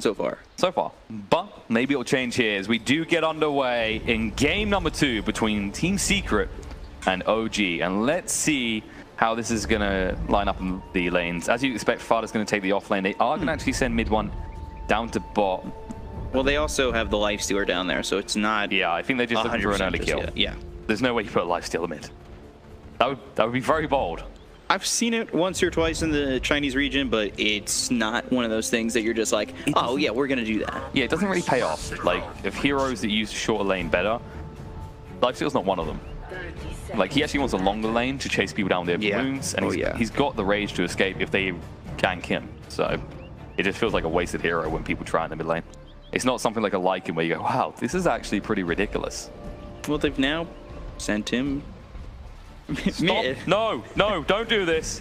so far. So far. But maybe it'll change here as we do get underway in game number 2 between Team Secret and OG. And let's see how this is going to line up in the lanes. As you expect, Fada's going to take the off lane. They are going to actually send mid one down to bot. Well, they also have the lifestealer down there, so it's not. Yeah, I think they're just looking for an early kill. Yeah. There's no way you put a lifestealer mid. That would be very bold. I've seen it once or twice in the Chinese region, but it's not one of those things that you're just like, oh yeah, we're gonna do that. Yeah, it doesn't really pay off. Like, if heroes that use shorter lane better, lifestealer's not one of them. Like, he actually wants a longer lane to chase people down with their wounds, and he's got the rage to escape if they gank him. So it just feels like a wasted hero when people try in the mid lane. It's not something like a Lycan where you go, wow, this is actually pretty ridiculous. Well, they've now sent him. Stop. No, don't do this.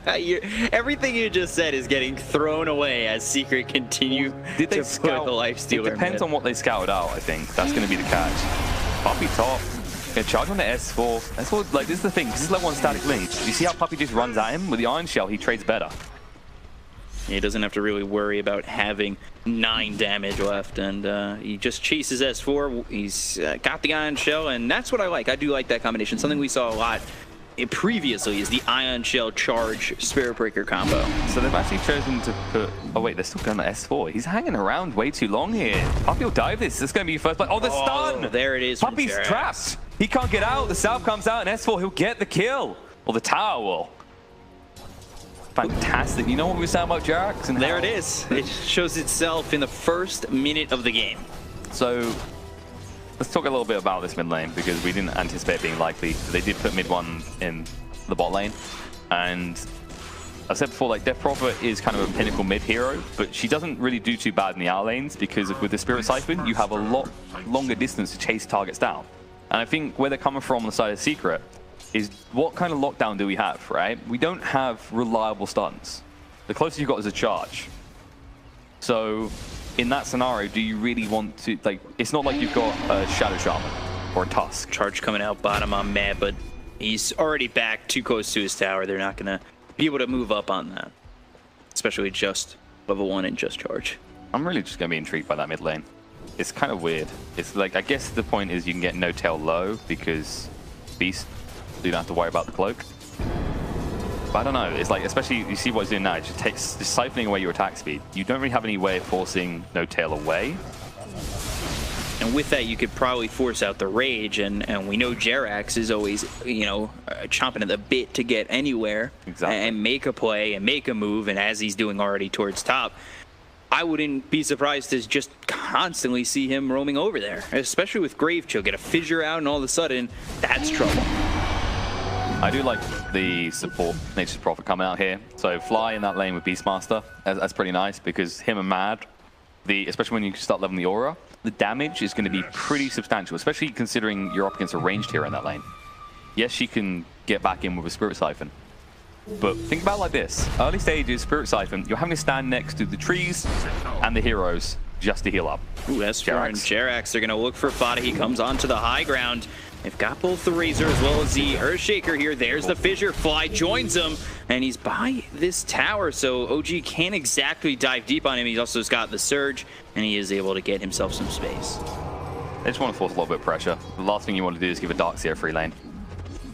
Everything you just said is getting thrown away as Secret continue to put the lifestealer. It depends on what they scouted out, I think. That's going to be the catch. Puppey top. Gonna charge on the S4. S4, like, this is the thing. This is level 1 static link. You see how Puppey just runs at him? With the Iron Shell, he trades better. He doesn't have to really worry about having 9 damage left, and he just chases S4. He's got the Ion Shell, and that's what I like. I do like that combination. Something we saw a lot previously is the Ion Shell charge Spirit Breaker combo. So they've actually chosen to put... Oh wait, they're still going to S4. He's hanging around way too long here. Puppey will dive this. This is going to be first play. Oh, the stun! There it is. Puppey's trapped. He can't get out. The Salve comes out, and S4, he'll get the kill. Or the tower will. Fantastic. You know what we were saying about Jerax? And there it is. It shows itself in the first minute of the game. So let's talk a little bit about this mid lane, because we didn't anticipate it being likely. They did put mid one in the bot lane. And I said before, like, Death Prophet is kind of a pinnacle mid hero, but she doesn't really do too bad in the out lanes, because with the Spirit Siphon, you have a lot longer distance to chase targets down. And I think where they're coming from on the side of Secret is what kind of lockdown do we have, right? We don't have reliable stuns. The closest you've got is a charge. So in that scenario, do you really want to, like, it's not like you've got a Shadow Shaman or a Tusk. Charge coming out bottom on Matt, but he's already back too close to his tower. They're not gonna be able to move up on that, especially just level 1 and just charge. I'm really just gonna be intrigued by that mid lane. It's kind of weird. It's like, I guess the point is you can get no tail low because Beast, so you don't have to worry about the cloak. But I don't know, it's like, especially you see what it's doing now, it just takes, just siphoning away your attack speed. You don't really have any way of forcing no tail away. And with that, you could probably force out the rage, and we know Jerax is always, you know, chomping at the bit to get anywhere and make a play and make a move, and as he's doing already towards top, I wouldn't be surprised to just constantly see him roaming over there, especially with Grave Chill. Get a fissure out, and all of a sudden, that's trouble. I do like the support Nature's Prophet coming out here. So Fly in that lane with Beastmaster, that's pretty nice, because him and Mad, especially when you start leveling the aura, the damage is going to be pretty substantial, especially considering you're up against a ranged hero in that lane. Yes, she can get back in with a Spirit Siphon, but think about it like this. Early stages, Spirit Siphon, you're having to stand next to the trees and the heroes just to heal up. Ooh, that's Jerax. And Jerax, they're going to look for Fada. He comes onto the high ground. They've got both the Razor as well as the Earthshaker here. There's the Fissure. Fly joins him, and he's by this tower, so OG can't exactly dive deep on him. He's also got the Surge, and he is able to get himself some space. They just want to force a little bit of pressure. The last thing you want to do is give a Darkseer free lane.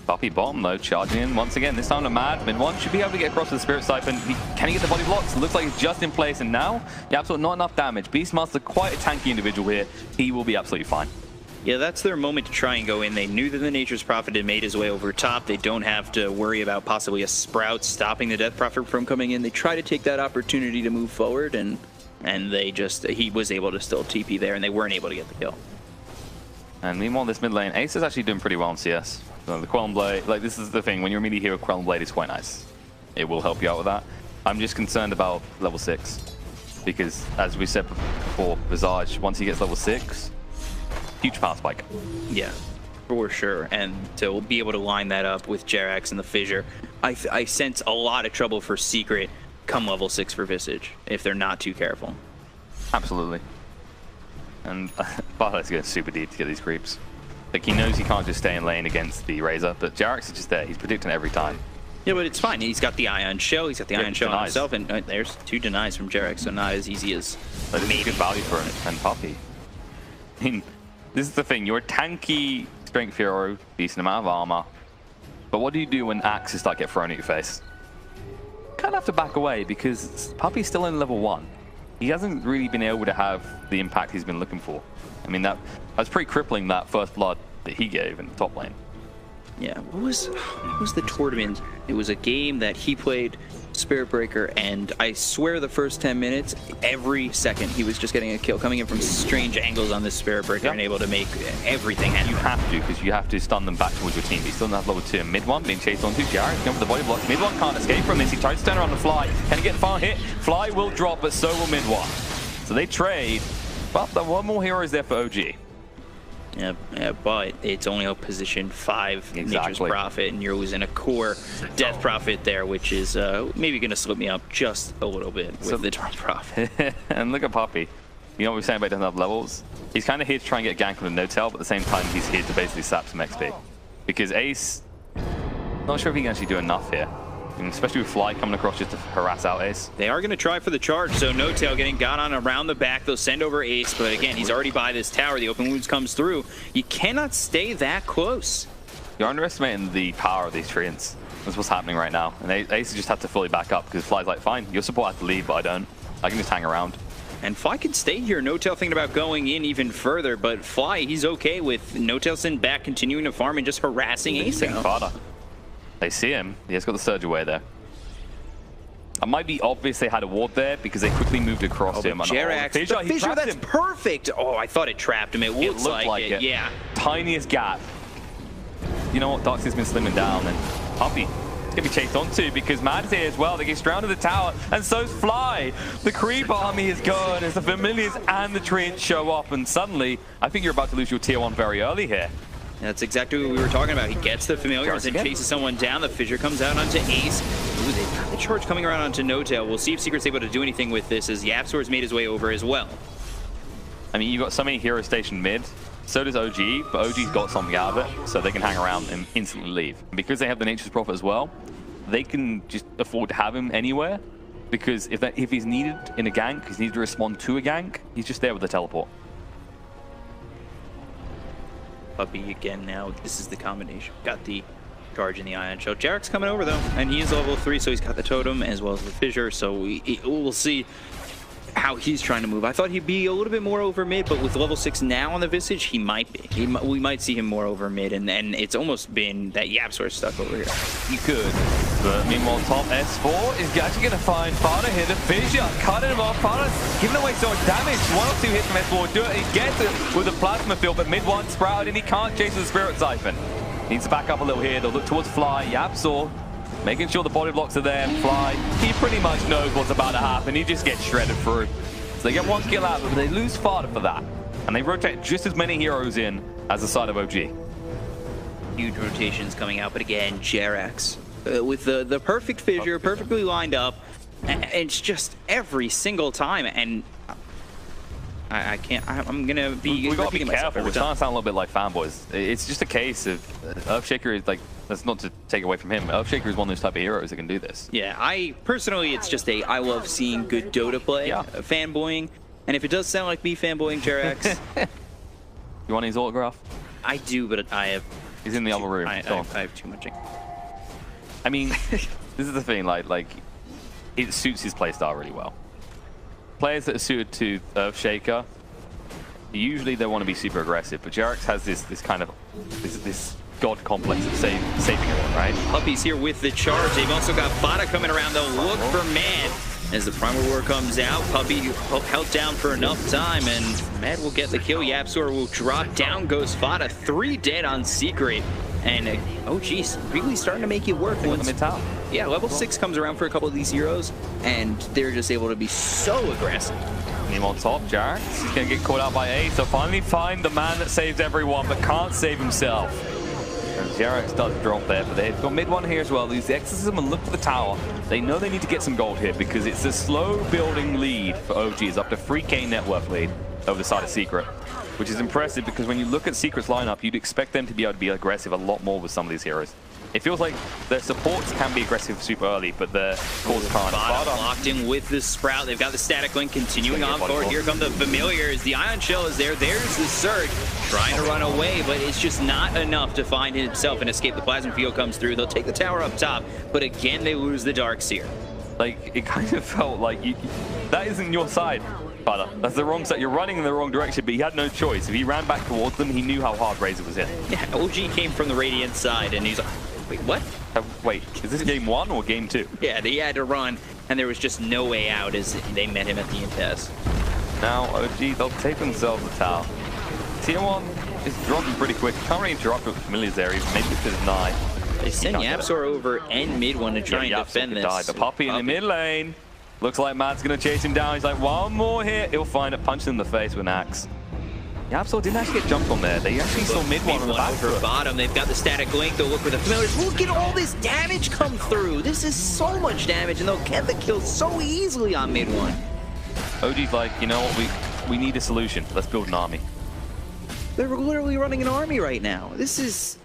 Puppey bottom though, charging in once again. This time to Mad. Mid one should be able to get across to the Spirit Siphon. Can he get the body blocks? Looks like it's just in place, and now, yeah, absolutely not enough damage. Beastmaster, quite a tanky individual here. He will be absolutely fine. Yeah, that's their moment to try and go in. They knew that the Nature's Prophet had made his way over top. They don't have to worry about possibly a Sprout stopping the Death Prophet from coming in. They try to take that opportunity to move forward, and he was able to still TP there, and they weren't able to get the kill. And meanwhile, this mid lane, Ace is actually doing pretty well in CS. So the Queln Blade, like, this is the thing, when you're a melee hero, Queln Blade is quite nice. It will help you out with that. I'm just concerned about level 6, because as we said before, Visage, once he gets level 6, huge power spike. Yeah, for sure. And to be able to line that up with Jerax and the Fissure, I sense a lot of trouble for Secret come level 6 for Visage, if they're not too careful. Absolutely. And Bartlett's going super deep to get these creeps. Like, he knows he can't just stay in lane against the Razor, but Jerax is just there. He's predicting every time. Yeah, but it's fine. He's got the Ion Shell. He's got the Ion Shell on denies. himself, and there's 2 denies from Jerax, so not as easy as But it's good value for him and Puppey. I mean, this is the thing. You're a tanky strength hero, decent amount of armor. But what do you do when axes start get thrown at your face? Kind of have to back away because Puppey's still in level 1. He hasn't really been able to have the impact he's been looking for. I mean, that was pretty crippling, that first blood that he gave in the top lane. Yeah, what was the tournament? It was a game that he played Spirit Breaker, and I swear the first 10 minutes, every second he was just getting a kill, coming in from strange angles on this Spirit Breaker and able to make everything happen. You have to, because you have to stun them back towards your team. He still doesn't have level 2. Mid 1 being chased on 2. Jared going for the body block. Mid 1 can't escape from this. He tries to turn around the Fly. Can he get the final hit? Fly will drop, but so will Mid 1. So they trade, but the one more hero is there for OG. Yeah, but it's only a position 5 Nature's Prophet, and you're losing a core Death Prophet there, which is maybe going to slip me up just a little bit with the Dark Prophet. And look at Puppey. You know what we're saying about he doesn't have levels? He's kind of here to try and get gank with a no-tail, but at the same time, he's here to basically sap some XP. Because Ace, not sure if he can actually do enough here. And especially with Fly coming across just to harass out Ace. They are going to try for the charge, so No Tail getting got on around the back. They'll send over Ace, but again, he's already by this tower. The open wounds comes through. You cannot stay that close. You're underestimating the power of these treants. That's what's happening right now. And Ace just have to fully back up because Fly's like, fine, your support has to leave, but I don't. I can just hang around. And Fly can stay here. No Tail thinking about going in even further, but Fly, he's okay with No Tail sitting back, continuing to farm and just harassing Ace out. They see him. He has got the surge away there. It might be obvious they had a ward there because they quickly moved across him. Jerax, the fissure, that's perfect. Oh, I thought it trapped him. It looked like it. Yeah. Tiniest gap. You know what? Darkseid's been slimming down, and Puppey is going to be chased onto because Mad's here as well. They get surrounded the tower, and so's Fly. The creep army is gone as the familiars and the treants show up, and suddenly, I think you're about to lose your tier 1 very early here. That's exactly what we were talking about. He gets the familiars and chases someone down. The fissure comes out onto Ace. Ooh, they've got the charge coming around onto No Tail. We'll see if Secret's able to do anything with this as YapzOr's made his way over as well. I mean, you've got so many heroes stationed mid. So does OG, but OG's got something out of it, so they can hang around and instantly leave. And because they have the Nature's Prophet as well, they can just afford to have him anywhere. Because if he's needed in a gank, he's needed to respond to a gank, he's just there with the teleport. Puppey again now. This is the combination. Got the charge in the Ion Shell. Jerax coming over though, and he is level 3, so he's got the totem as well as the fissure. So we'll see how he's trying to move. I thought he'd be a little bit more over mid, but with level 6 now on the Visage, he might be. We might see him more over mid, and then it's almost been that YapzOr stuck over here. You could. But meanwhile, top S4 is actually going to find Fada here. The fissure cutting him off. Fada's giving away so much damage. 1 or 2 hits from S4 do it. He gets it with the plasma field, but mid 1 sprouted, and he can't chase the Spirit Siphon. Needs to back up a little here. They'll look towards Fly. YapzOr making sure the body blocks are there. Fly, he pretty much knows what's about to happen. He just gets shredded through. So they get 1 kill out of it, but they lose Fada for that. And they rotate just as many heroes in as the side of OG. Huge rotations coming out, but again, Jerax with the perfect fissure, perfectly lined up. And it's just every single time. And I can't, I'm going to be... We got to be careful. We're starting to sound a little bit like fanboys. It's just a case of Earthshaker is like, that's not to take away from him. Earthshaker is one of those type of heroes that can do this. Yeah, personally, it's just I love seeing good Dota play, fanboying. And if it does sound like me fanboying Jerax... You want his autograph? I do, but I have... He's in the other room. I have too much. I mean, this is the thing, like it suits his playstyle really well. Players that are suited to Earthshaker, usually they want to be super aggressive, but Jerax has this kind of this god complex of saving everyone, right? Puppey's here with the charge. They've also got Fada coming around. They'll look for Mad as the Primal Roar comes out. Puppey held down for enough time, and Mad will get the kill. YapzOr will drop. Down goes Fada. 3 dead on Secret. And, oh geez, really starting to make it work. Yeah, level 6 comes around for a couple of these heroes, and they're just able to be so aggressive. Him on top, Jerax. He's going to get caught out by Ace. So finally find the man that saves everyone, but can't save himself. And Jerax does drop there, but they've got mid 1 here as well. Use the Exorcism and look for the tower. They know they need to get some gold here because it's a slow building lead for OG. It's up to 3k net worth lead over the side of Secret, which is impressive because when you look at Secret's lineup, you'd expect them to be able to be aggressive a lot more with some of these heroes. It feels like their supports can be aggressive super early, but the cores can't. Bottom locked in with the Sprout. They've got the static link continuing on forward. Here come the Familiars. The Ion Shell is there. There's the Surge trying to run away, but it's just not enough to find himself and escape. The Plasma Field comes through. They'll take the tower up top, but again, they lose the Darkseer. Like, it kind of felt like that isn't your side, Butter. That's the wrong side. You're running in the wrong direction, but he had no choice. If he ran back towards them, he knew how hard Razor was in. Yeah, OG came from the Radiant side, and he's like, wait, what? Wait, is this game 1 or game 2? Yeah, he had to run, and there was just no way out as they met him at the impasse. Now, OG, they'll take themselves a tower. Tier 1 is dropping pretty quick. Can't really interrupt with Familiars there, even maybe because it's nigh. They send YapzOr over and mid one to try and defend this. Die. The Puppey in the mid lane. Looks like Mad's going to chase him down. He's like, one more hit. He'll find it, punch him in the face with an axe. YapzOr didn't actually get jumped on there. They actually saw mid one on the back over bottom. They've got the static link. They'll look for the Familiars. Look at all this damage come through. This is so much damage, and they'll get the kill so easily on mid one. OG's like, you know what? We need a solution. Let's build an army. They're literally running an army right now. This is...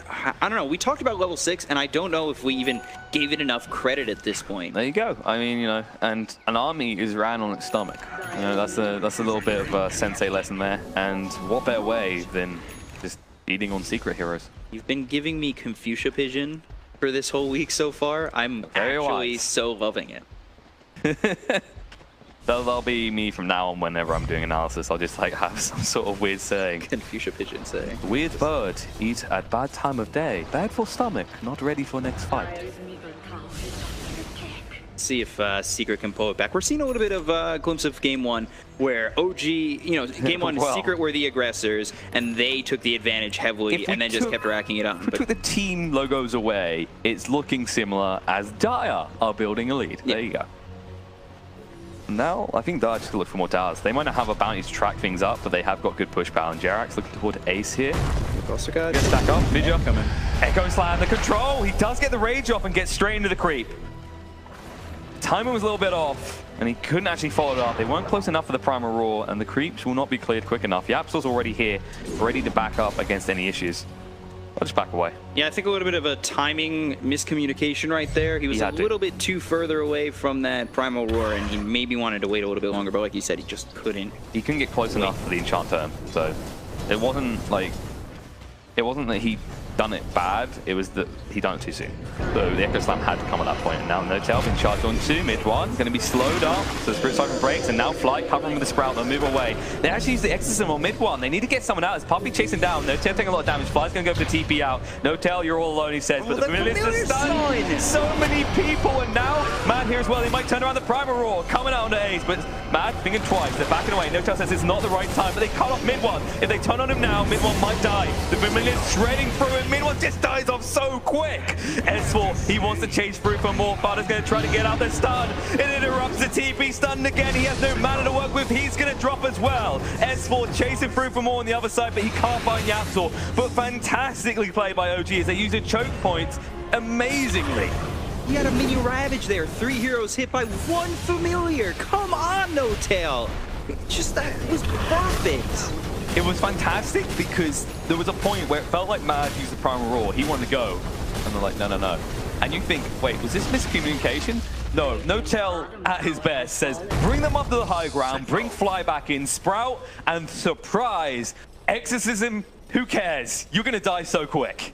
I don't know. We talked about level 6, and I don't know if we even gave it enough credit at this point. There you go. I mean, you know, and an army is ran on its stomach. You know, that's a little bit of a sensei lesson there. And what better way than just eating on secret heroes? You've been giving me Confucia Pigeon for this whole week so far. I'm actually so loving it. That'll be me from now on whenever I'm doing analysis. I'll just like have some sort of weird saying. Confucia Pigeon saying. Weird bird, eat at bad time of day. Bad for stomach, not ready for next fight. See if Secret can pull it back. We're seeing a little bit of a glimpse of game 1 where OG, you know, game 1 well, Secret were the aggressors and they took the advantage heavily and then just kept racking it up. If we took the team logos away, it's looking similar as Dire are building a lead. Yeah. There you go. Now, I think Dire just look for more towers. They might not have a bounty to track things up, but they have got good push power. And Jerax looking toward Ace here. Gonna stack up. Vidya coming. Echo Slam, the control. He does get the rage off and gets straight into the creep. Timing was a little bit off, and he couldn't actually follow it up. They weren't close enough for the Primal Roar, and the creeps will not be cleared quick enough. YapzOr's already here, ready to back up against any issues. I'll just back away. Yeah, I think a little bit of a timing miscommunication right there. He was a little bit too further away from that Primal Roar, and he maybe wanted to wait a little bit longer, but like you said, he just couldn't. He couldn't get close enough for the enchant turn, so it wasn't that he done it bad, it was that he done it too soon. So the Echo Slam had to come at that point, and now N0tail being charged on 2, mid 1, going to be slowed up, so Spirit Cycle breaks, and now Flight covering with the Sprout, they'll move away. They actually use the Exorcism on mid 1, they need to get someone out, as Puppey chasing down, N0tail taking a lot of damage, Flight's going to go for the TP out, N0tail, you're all alone, he says, but the Familiar's stunned, so many people, and now Mad here as well, he might turn around the Primal Roar, coming out on the Ace, but Mad thinking twice, they're backing away, N0tail says it's not the right time, but they cut off mid 1, if they turn on him now, mid 1 might die, the Familiar's shredding through it, mid 1 just dies off so quick. S4, he wants to change through for more. Butter's going to try to get out the stun. It interrupts the TP, stunned again. He has no mana to work with. He's going to drop as well. S4 chasing through for more on the other side, but he can't find YapzOr. But fantastically played by OG as they use the choke points amazingly. He had a mini Ravage there. 3 heroes hit by 1 Familiar. Come on, N0tail. Just that was perfect. It was fantastic because there was a point where it felt like Mad used the Primal Roar. He wanted to go. And they're like, no, no, no. And you think, wait, was this miscommunication? No, N0tail at his best says, bring them up to the high ground, bring Fly back in, Sprout, and surprise, Exorcism, who cares? You're going to die so quick.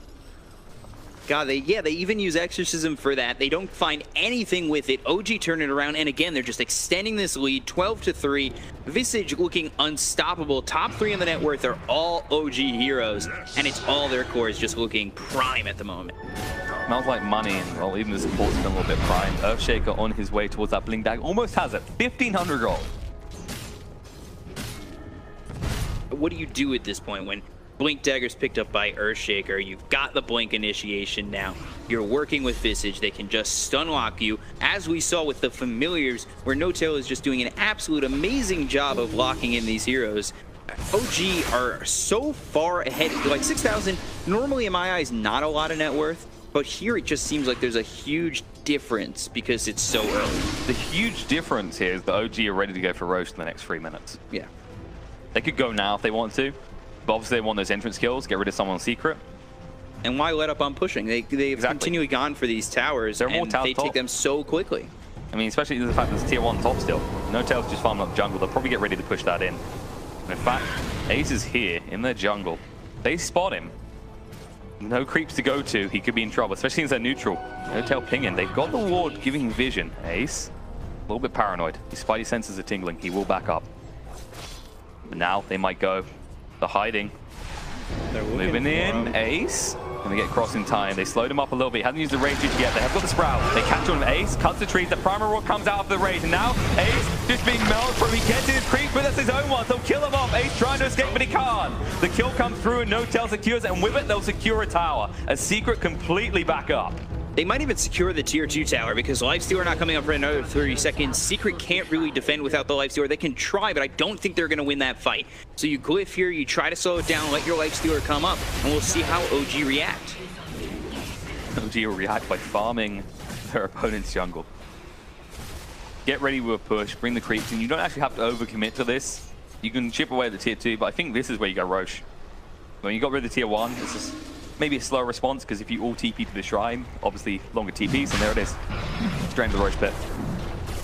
God, they even use Exorcism for that. They don't find anything with it. OG turn it around, and again, they're just extending this lead, 12-3. Visage looking unstoppable. Top 3 in the net worth are all OG heroes, and it's all their cores just looking prime at the moment. Smells like money, and well, even the support's been a little bit prime. Earthshaker on his way towards that Blink Dag, almost has it, 1,500 gold. What do you do at this point when Blink Dagger's picked up by Earthshaker? You've got the Blink initiation now. You're working with Visage. They can just stun lock you, as we saw with the Familiars, where N0tail is just doing an absolute amazing job of locking in these heroes. OG are so far ahead. Like 6,000, normally in my eyes, not a lot of net worth, but here it just seems like there's a huge difference because it's so early. The huge difference here is that OG are ready to go for Roche in the next 3 minutes. Yeah. They could go now if they want to. But obviously they want those entrance kills, get rid of someone secret. And why let up on pushing? They've continually gone for these towers, and they take them so quickly. I mean, especially the fact that it's tier 1 top still. No Tails just farming up jungle. They'll probably get ready to push that in. And in fact, Ace is here in their jungle. They spot him. No creeps to go to. He could be in trouble, especially since they're neutral. No Tail pinging. They've got the ward giving vision. Ace, a little bit paranoid. His spidey senses are tingling. He will back up. But now they might go. They're hiding. They're moving in. Ace. And they get cross in time. They slowed him up a little bit. He hasn't used the rage just yet. They have got the sprout. They catch on him. Ace cuts the trees. The primal roar comes out of the rage. And now Ace just being melted from. He gets in his creep, but that's his own one. They'll kill him off. Ace trying to escape, but he can't. The kill comes through and No Tail secures it. And with it, they'll secure a tower. A Secret completely back up. They might even secure the tier 2 tower because Lifestealer not coming up for another 30 seconds. Secret can't really defend without the Lifestealer. They can try, but I don't think they're going to win that fight. So you glyph here, you try to slow it down, let your Lifestealer come up, and we'll see how OG react. OG will react by farming their opponent's jungle. Get ready with a push, bring the creeps in. You don't actually have to overcommit to this. You can chip away at the tier 2, but I think this is where you go Roche. When you got rid of the tier 1, it's just maybe a slower response, because if you all TP to the shrine, obviously longer TPs, and there it is. Drain the Roche pit.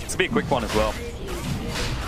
This will be a quick one as well.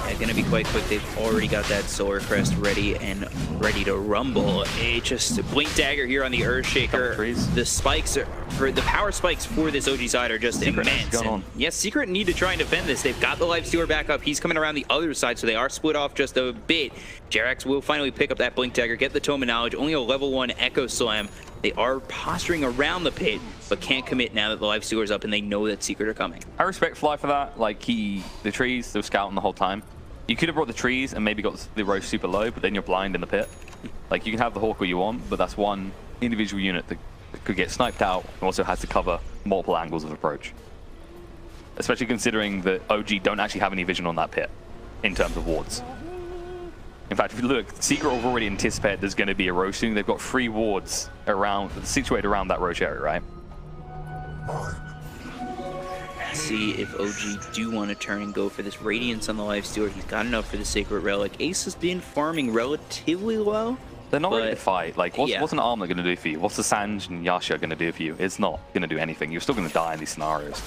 Yeah, gonna be quite quick. They've already got that Solar Crest ready and ready to rumble. A just Blink Dagger here on the Earthshaker. The spikes are, for the power spikes for this OG side are just immense. Yes, Secret need to try and defend this. They've got the Lifestealer back up. He's coming around the other side, so they are split off just a bit. JerAx will finally pick up that Blink Dagger, get the Tome of Knowledge. Only a level 1 Echo Slam. They are posturing around the pit, but can't commit now that the Lifestealer's up and they know that Secret are coming. I respect Fly for that. Like, the trees, they were scouting the whole time. You could have brought the trees and maybe got the Roche super low, but then you're blind in the pit. Like, you can have the Hawk all you want, but that's one individual unit that could get sniped out and also has to cover multiple angles of approach. Especially considering that OG don't actually have any vision on that pit in terms of wards. In fact, if you look, Secret have already anticipated there's going to be a Roche soon. They've got 3 wards situated around that Roche area, right? See if OG do want to turn and go for this Radiance on the Lifestealer. He's got enough for the Sacred Relic. Ace has been farming relatively low. They're not ready to fight. Like, what's an Armor going to do for you? What's the Sanj and Yasha going to do for you? It's not going to do anything. You're still going to die in these scenarios.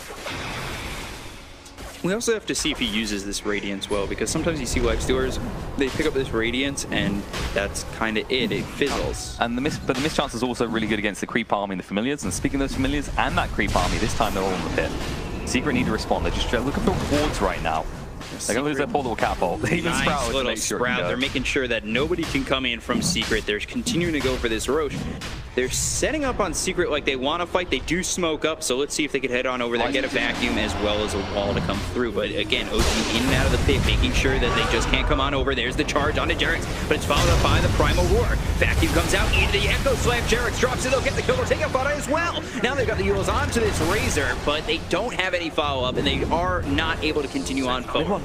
We also have to see if he uses this Radiance well, because sometimes you see Lifestealers, they pick up this Radiance, and that's kind of it. It fizzles. And but the mischance is also really good against the creep army and the familiars. And speaking of those familiars and that creep army, this time they're all in the pit. Secret need to respond. They're just looking for wards right now. They're going to lose their poor little catapult. They even nice little sprout. They're making sure that nobody can come in from Secret. They're continuing to go for this Roche. They're setting up on Secret like they want to fight. They do smoke up, so let's see if they could head on over there, get a vacuum as well as a wall to come through. But again, OG in and out of the pit, making sure that they just can't come on over. There's the charge onto JerAx, but it's followed up by the Primal Roar. Vacuum comes out into the Echo Slam. JerAx drops it. They'll get the kill. They'll take out Fada as well. Now they've got the Euls onto this Razor, but they don't have any follow-up, and they are not able to continue on forward.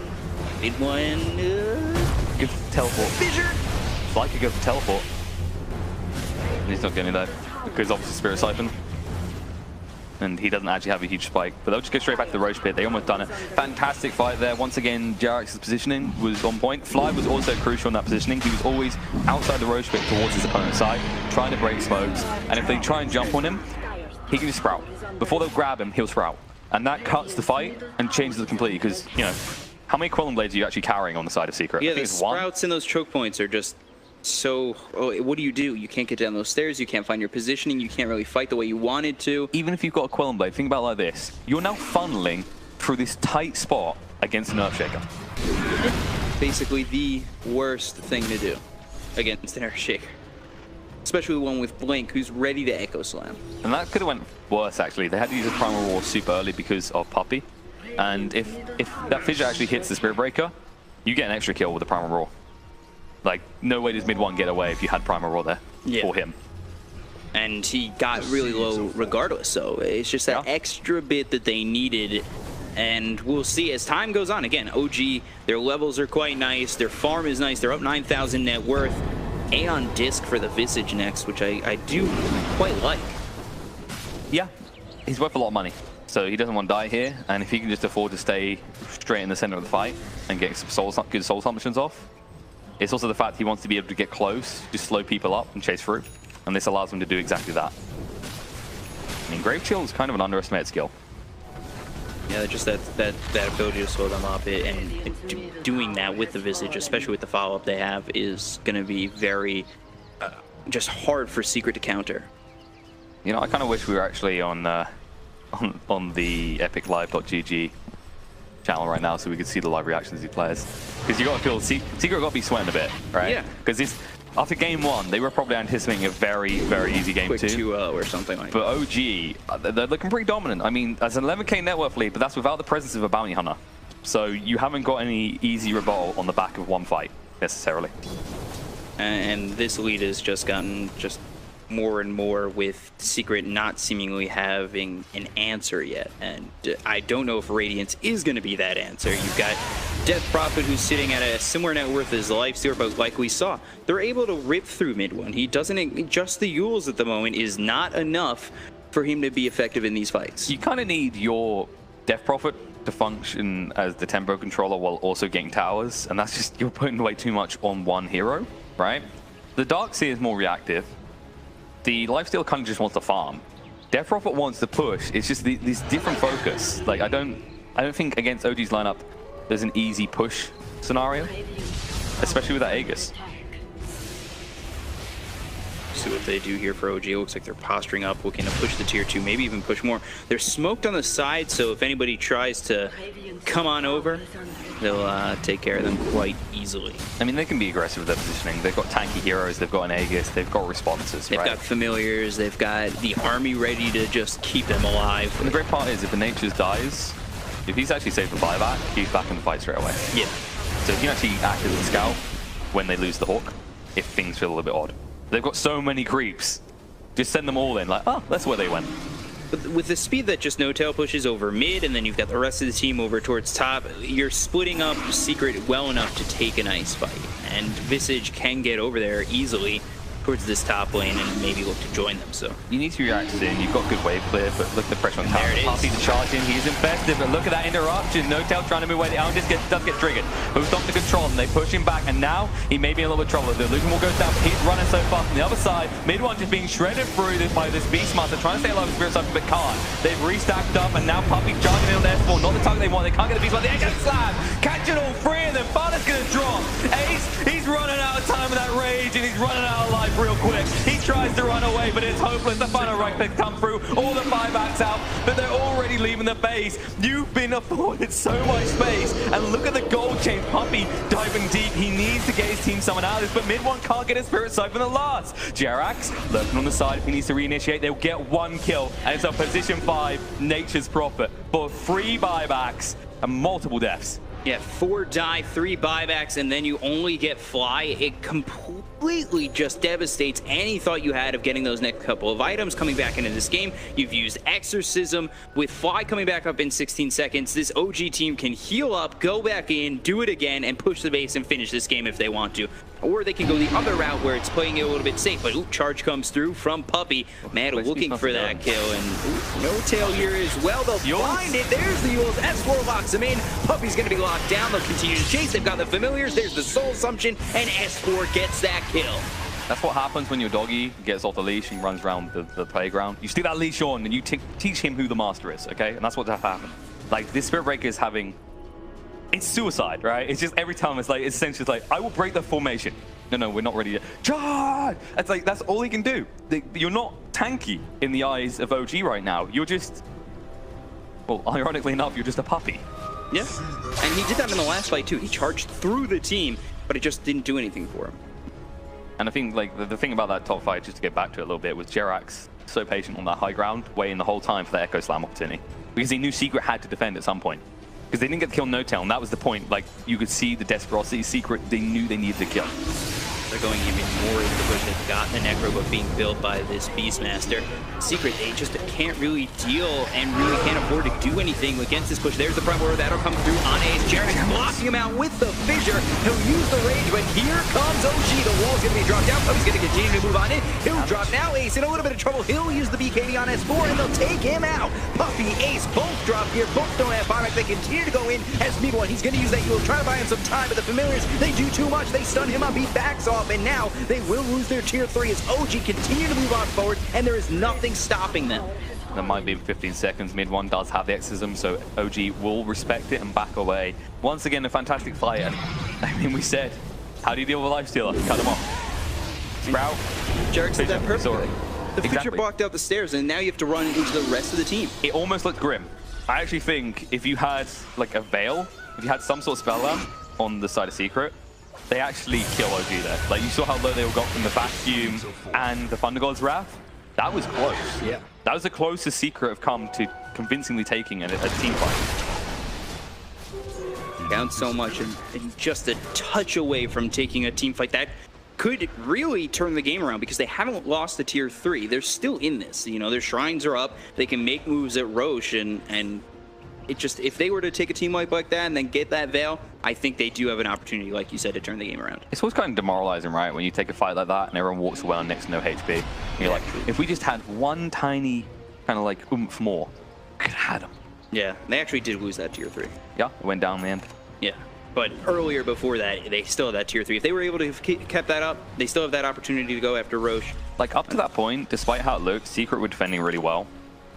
Mid one. Good teleport. Fissure. Fly could go for teleport. He's not getting that because obviously Spirit Siphon. And he doesn't actually have a huge spike. But they'll just go straight back to the Roche pit. They almost done it. Fantastic fight there. Once again, JerAx's positioning was on point. Fly was also crucial in that positioning. He was always outside the Roche pit towards his opponent's side, trying to break smokes. And if they try and jump on him, he can just sprout. Before they'll grab him, he'll sprout. And that cuts the fight and changes it completely because, you know, how many Quelling Blades are you actually carrying on the side of Secret? Yeah, the sprouts and those choke points are just so... Oh, what do? You can't get down those stairs, you can't find your positioning, you can't really fight the way you wanted to. Even if you've got a Quelling Blade, think about it like this. You're now funneling through this tight spot against an Earthshaker. Basically the worst thing to do against an Earthshaker. Especially one with Blink, who's ready to Echo Slam. And that could have went worse, actually. They had to use a Primal Roar super early because of Puppey. And if that fissure actually hits the Spirit Breaker, you get an extra kill with the Primal Roar. Like, no way does mid one get away if you had Primal Roar there for him. And he got really low regardless, so it's just that extra bit that they needed. And we'll see as time goes on. Again, OG, their levels are quite nice, their farm is nice, they're up 9,000 net worth. Aeon Disc for the Visage next, which I do quite like. Yeah, he's worth a lot of money. So he doesn't want to die here, and if he can just afford to stay straight in the center of the fight and get some good soul submissions off, it's also the fact he wants to be able to get close, just slow people up and chase through, and this allows him to do exactly that. I mean, Grave Chill is kind of an underestimated skill. Yeah, just that ability to slow them up, and doing that with the Visage, especially with the follow-up they have, is going to be very just hard for Secret to counter. You know, I kind of wish we were actually on the epiclive.gg channel right now so we could see the live reactions of these players. Because you got to feel Secret got to be sweating a bit, right? Yeah. Because after game 1, they were probably anticipating a very, very easy game 2. Quick 2-0 or something like that. But OG, they're looking pretty dominant. I mean, that's an 11k net worth lead, but that's without the presence of a bounty hunter. So you haven't got any easy rebuttal on the back of one fight, necessarily. And this lead has just gotten more and more with Secret not seemingly having an answer yet. And I don't know if Radiance is going to be that answer. You've got Death Prophet, who's sitting at a similar net worth as the Lifestealer, but like we saw, they're able to rip through mid one. He doesn't, just the Yules at the moment is not enough for him to be effective in these fights. You kind of need your Death Prophet to function as the tempo controller while also getting towers, and that's just, you're putting way too much on one hero, right? The Darkseer is more reactive. The Lifestealer kind of just wants to farm. Death Prophet wants to push. It's just this different focus. Like I don't think against OG's lineup there's an easy push scenario, especially with that Aegis. See what they do here for OG. It looks like they're posturing up, looking to push the tier 2, maybe even push more. They're smoked on the side, so if anybody tries to come on over, they'll take care of them quite easily. I mean, they can be aggressive with their positioning. They've got tanky heroes, they've got an Aegis, they've got responses, They've got familiars, they've got the army ready to just keep them alive. And the great part is, if the Natures dies, if he's actually saved the buyback, he's back in the fight straight away. Yeah. So he can actually act as a scout when they lose the Hawk, if things feel a little bit odd. They've got so many creeps. Just send them all in, like, oh, that's where they went. But with the speed that just No-Tail pushes over mid, and then you've got the rest of the team over towards top, you're splitting up Secret well enough to take a nice fight. And Visage can get over there easily towards this top lane and maybe look to join them. So you need to be reacted in. You've got good wave clear, but look at the pressure on top. Puppy to charge in. He's infested, but look at that interruption. No-Tail trying to move away. The Eldest does get triggered. Moves off to control him. They push him back, and now he may be in a little bit of trouble. The illusion wall goes down. He's running so fast on the other side. Mid one just being shredded through by this Beastmaster, trying to stay alive with Spirit Cypher, but can't. They've restacked up, and now Puppy charging in on their spawn. Not the target they want. They can't get the Beastmaster. They get slam. Catching all three of them. Barter's gonna drop. Ace, he's running out of time with that rage, and he's running out of life real quick. He tries to run away, but it's hopeless. The final right click come through, all the buybacks out, but they're already leaving the base. You've been afforded so much space, and look at the gold chain. Puppy diving deep. He needs to get his team someone out of this, but mid one can't get his Spirit Sight from the last. Jerax lurking on the side. If he needs to reinitiate, they'll get one kill, and it's a position 5 Nature's Prophet for 3 buybacks and multiple deaths. Yeah, 4 die, 3 buybacks, and then you only get Fly. It completely just devastates any thought you had of getting those next couple of items coming back into this game. You've used Exorcism. With Fly coming back up in 16 seconds, this OG team can heal up, go back in, do it again, and push the base and finish this game if they want to. Or they can go the other route where it's playing it a little bit safe, but charge comes through from Puppy. Man, looking for that kill, and No-Tail here as well. They'll find it. There's the Yules. S4 locks him in. Puppy's going to be locked down. They'll continue to chase. They've got the familiars. There's the Soul Assumption, and S4 gets that kill. That's what happens when your doggy gets off the leash and runs around the playground. You stick that leash on, and you teach him who the master is, okay? And that's what's happened. Like, this Spirit Breaker is having... It's suicide, right? It's just every time it's essentially like, I will break the formation. No, we're not ready yet. Charge! It's like, that's all he can do. You're not tanky in the eyes of OG right now. You're just, well, ironically enough, you're just a puppy. Yeah, and he did that in the last fight too. He charged through the team, but it just didn't do anything for him. And I think like the thing about that top fight, just to get back to it a little bit, was Jerax so patient on that high ground, waiting the whole time for the Echo Slam opportunity. Because he knew Secret had to defend at some point. Because they didn't get to kill No-Tail, and that was the point. Like, you could see the desperosity. Secret, they knew they needed to kill. They're going even more into the push. They've got the Necro, but being built by this Beastmaster. Secret, they just can't really deal and really can't afford to do anything against this push. There's the front where that'll come through on Ace. Jerax blocking him out with the fissure. He'll use the rage, but here comes OG. The wall's going to be dropped down. Puppy's going to continue to move on in. He'll drop now. Ace in a little bit of trouble. He'll use the BKB on S4, and they'll take him out. Puppy, Ace, both drop here. Both don't have buyback. They continue to go in as Mid-1. He's going to use that Yule, try to buy him some time, but the familiars, they do too much. They stun him up. He backs off, and now they will lose their tier 3 as OG continue to move on forward, and there is nothing stopping them. There might be 15 seconds. Mid one does have the exorcism, so OG will respect it and back away. Once again, a fantastic fight. And I mean, we said, how do you deal with a lifestealer? Cut them off. Sprout. Jarek's did that perfectly. The Exactly. Fissure blocked out the stairs, and now you have to run into the rest of the team. It almost looked grim. I actually think if you had like a Veil, if you had some sort of spell lamp on the side of Secret, they actually kill OG there. Like you saw how low they got from the Vacuum and the Thunder God's Wrath. That was close. Yeah. That was the closest Secret have come to convincingly taking a team fight. Down so much and just a touch away from taking a team fight that could really turn the game around, because they haven't lost the tier 3. They're still in this. You know, their shrines are up. They can make moves at Roche, and it just, if they were to take a team like that and then get that Veil, I think they do have an opportunity, like you said, to turn the game around. It's always kind of demoralizing, right? When you take a fight like that and everyone walks away on next to no HP. And you're like, if we just had one tiny kind of like oomph more, we could have had them. Yeah, they actually did lose that tier 3. Yeah, it went down in the end. Yeah, but earlier before that, they still have that tier 3. If they were able to have kept that up, they still have that opportunity to go after Roche. Like up to that point, despite how it looked, Secret were defending really well.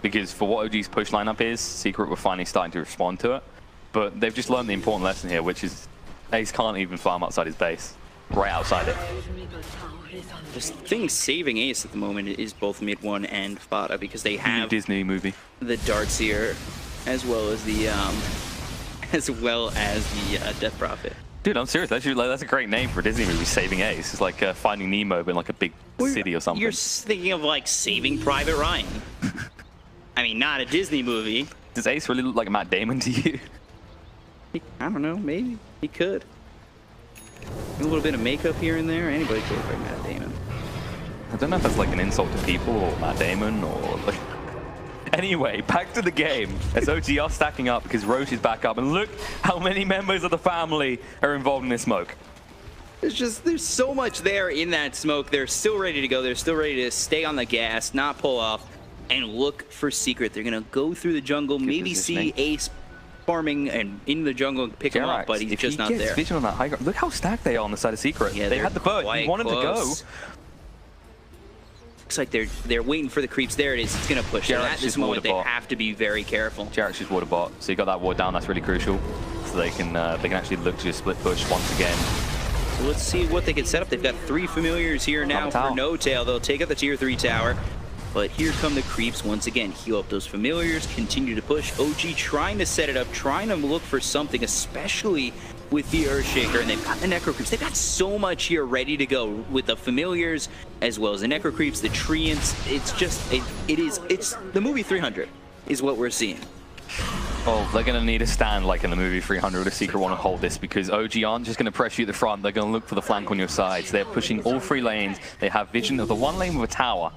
Because for what OG's push lineup is, Secret were finally starting to respond to it. But they've just learned the important lesson here, which is Ace can't even farm outside his base. Right outside it. The thing saving Ace at the moment is both mid 1 and Fada, because they have Disney movie. The Darkseer as well as the Death Prophet. Dude, I'm serious. That's a great name for a Disney movie, Saving Ace. It's like Finding Nemo in like a big city or something. You're thinking of like Saving Private Ryan. I mean, not a Disney movie. Does Ace really look like Matt Damon to you? I don't know. Maybe he could. A little bit of makeup here and there. Anybody could look like Matt Damon. I don't know if that's like an insult to people or Matt Damon or like... Anyway, back to the game as OG are stacking up because Roche is back up, and look how many members of the family are involved in this smoke. There's so much there in that smoke. They're still ready to go. They're still ready to stay on the gas, not pull off, and look for Secret. They're gonna go through the jungle, maybe see Ace farming and in the jungle and pick him up, but he's just not there. Vision on that high ground. Look how stacked they are on the side of Secret. Yeah, they had the bird. He wanted to go. Looks like they're waiting for the creeps. There it is. It's gonna push. And at this moment, they have to be very careful. Jarek's just water bot, so you got that ward down. That's really crucial. So they can actually look to just split push once again. So let's see what they can set up. They've got 3 familiars here now for no tail. They'll take out the tier 3 tower. But here come the creeps once again. Heal up those familiars, continue to push. OG trying to set it up, trying to look for something, especially with the Earthshaker. And they've got the Necro Creeps. They've got so much here ready to go with the familiars, as well as the Necro Creeps, the Treants. It's just, it's the movie 300 is what we're seeing. Oh, they're going to need a stand like in the movie 300 if Secret want to hold this, because OG aren't just going to press you at the front. They're going to look for the flank on your sides. They're pushing all 3 lanes. They have vision of the 1 lane with a tower.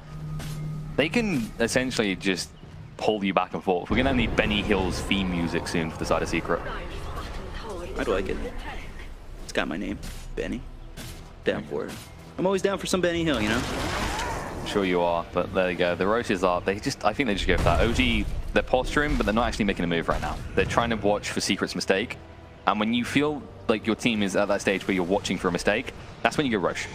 They can essentially just pull you back and forth. We're going to need Benny Hill's theme music soon for the side of Secret. I'd like it. It's got my name, Benny. Down for it. I'm always down for some Benny Hill, you know? I'm sure you are, but there you go. The Roaches are, I think they just go for that. OG, they're posturing, but they're not actually making a move right now. They're trying to watch for Secret's mistake. And when you feel like your team is at that stage where you're watching for a mistake, that's when you go Roche.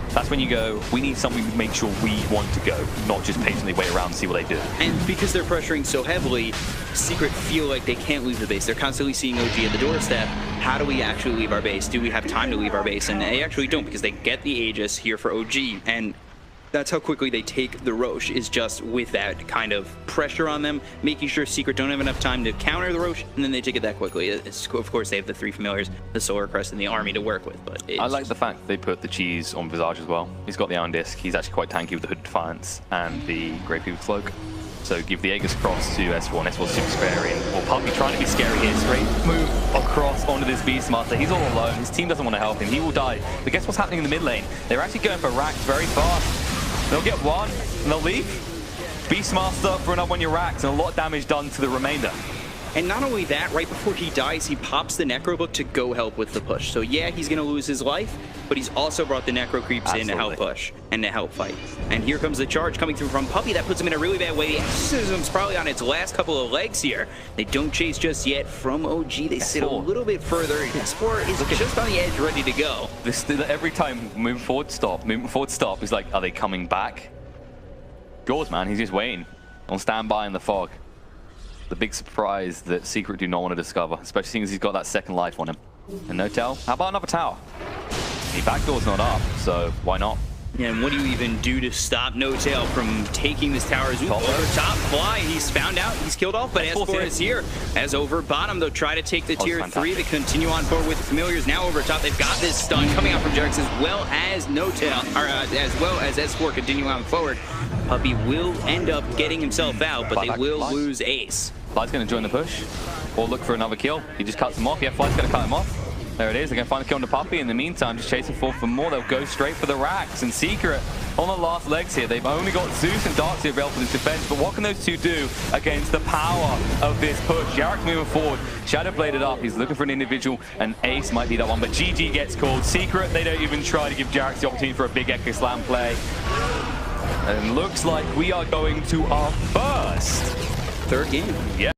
That's when you go, we need something to make sure we want to go, not just patiently wait around and see what they do. And because they're pressuring so heavily, Secret feel like they can't leave the base. They're constantly seeing OG at the doorstep. How do we actually leave our base? Do we have time to leave our base? And they actually don't, because they get the Aegis here for OG. And that's how quickly they take the Roche, is just with that kind of pressure on them, making sure Secret don't have enough time to counter the Roche, and then they take it that quickly. Of course, they have the 3 familiars, the Solar Crest, and the army to work with. But I like the fact they put the cheese on Visage as well. He's got the Iron Disc. He's actually quite tanky with the Hood Defiance and the Grey People's Cloak. So give the Aegis cross to S4, and S4's super scary. And Puppy trying to be scary here. Straight move across onto this Beastmaster. He's all alone. His team doesn't want to help him. He will die. But guess what's happening in the mid lane? They're actually going for racks very fast. They'll get 1, and they'll leave. Beastmaster throwing up on your racks, and a lot of damage done to the remainder. And not only that, right before he dies, he pops the Necro Book to go help with the push. So yeah, he's going to lose his life, but he's also brought the Necro Creeps in to help push and to help fight. And here comes the charge coming through from Puppy. That puts him in a really bad way. The Exorcism's probably on its last couple of legs here. They don't chase just yet from OG. They sit a little bit further. Explorer is just on the edge, ready to go. Every time, moving forward, stop. Moving forward, stop. He's like, are they coming back? Jaws, man, he's just waiting. on standby in the fog. The big surprise that Secret do not want to discover, especially seeing as he's got that second life on him. And no tell. How about another tower? The backdoor's not up, so why not? Yeah, and what do you even do to stop No Tail from taking this tower? Over top, Fly, he's found out, he's killed off, but S4 is here. As over bottom, they'll try to take the tier 3. They continue on forward with the Familiars. Now over top, they've got this stun coming out from Jerax, as well as No Tail, or as well as S4 continuing on forward. Puppey will end up getting himself out, but they will lose Ace. Fly's going to join the push, or look for another kill. He just cuts him off. Yeah, Fly's going to cut him off. There it is. They're going to find a kill on the Puppey. In the meantime, just chasing forward for more. They'll go straight for the racks. And Secret on the last legs here. They've only got Zeus and Darkseid available for this defense. But what can those two do against the power of this push? Jerax moving forward. Shadow bladed up. He's looking for an individual. And Ace might be that one. But GG gets called. Secret, they don't even try to give Jerax the opportunity for a big Echo Slam play. And looks like we are going to our first third game. Yeah.